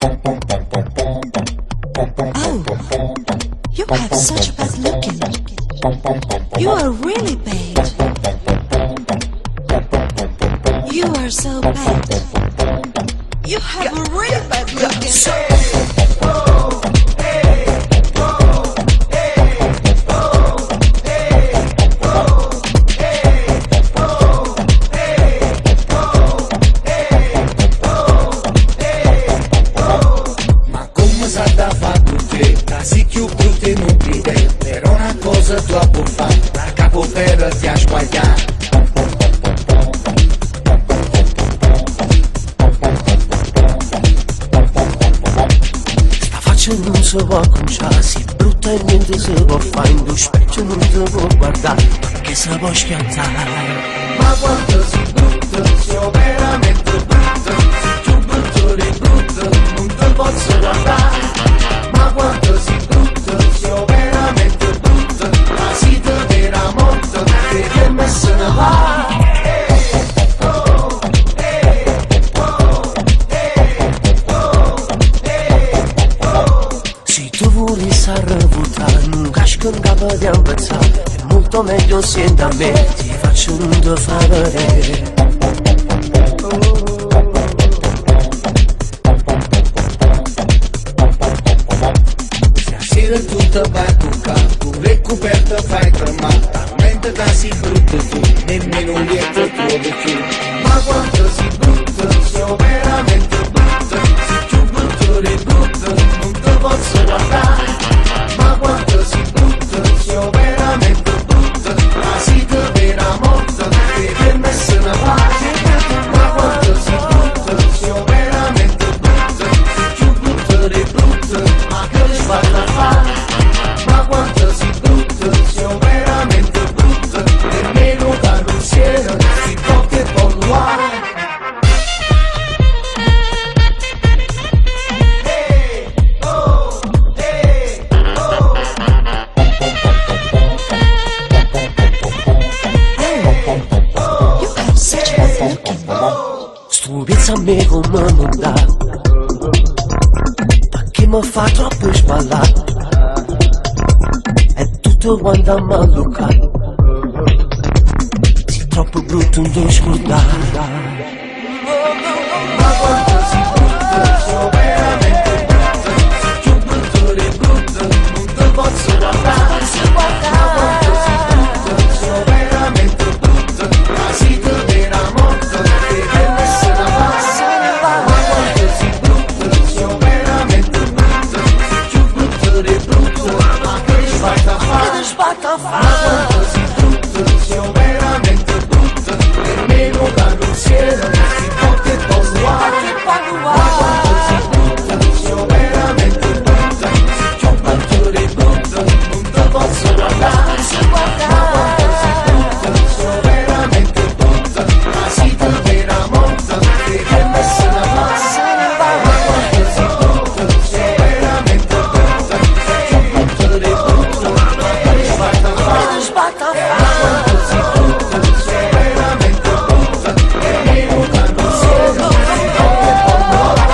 Oh, you have such bad looking. You are really bad. You are so bad. You have a really bad looking. Sì più brutte non vide, però una cosa tua può fare, da capo per ti ha sbagliato. Sta faccia non si può conciare, si brutta e niente si può fare, in due specchio non si può guardare, perché si può schiantare. Ma quanto si brutta, sono veramente brutta, se più brutto di brutto, non ti posso guardare. Ma quanto si brutta, sono veramente brutta, la si te vera morta, che me se ne va. Se tu vuoi sarvutare, non casco in capo di ammazzare, è molto meglio siendo a me, ti faccio non ti fa vedere. Stasera tutta va a toccare, pure coperta fai tremare, talmente da si brutta tu, nemmeno lieto trovi più. Ma quanto si brutta, sono veramente brutta, se più brutto di brutto, non ti posso guardare. Ma quanto si brutta, sono veramente brutta, la si te vera morta, che per me se ne va. Ma quanto si brutta, sono veramente brutta, se più brutto di brutto, ma che ci vado a fare? Ma quanto si brutta, sono veramente brutta, nemmeno da non siero, si può che polluare. You have such bad looking. Stupizza a me come non dà, perché mi fa troppo sballare, è tutto quanto a maluccare, sei troppo brutto non devo scordare. Ma quanto si brutta, sono veramente brutta, sei più brutto di brutto, non ti posso guardare. Ma quanto si brutta, sono veramente brutta, la si te vera morta, che per me se ne va. Ma quanto si brutta, sono veramente brutta, sei più brutto di brutto, ma che ci fai da fare? Ma quanto si brutta, sono veramente brutta, nemmeno da non siero, si può che polluare. Ma quanto si brutta, sono veramente brutta, se più brutto di brutto, non ti posso guardare. Ma quanto si brutta, sono veramente brutta, la si te vera morta, che per me se ne va. Ma quanto si brutta, sono veramente brutta, se più brutto di brutto, ma che ci fai da fare? Ma quanto si brutta, sono veramente brutta, nemmeno da non siero, si può che polluare.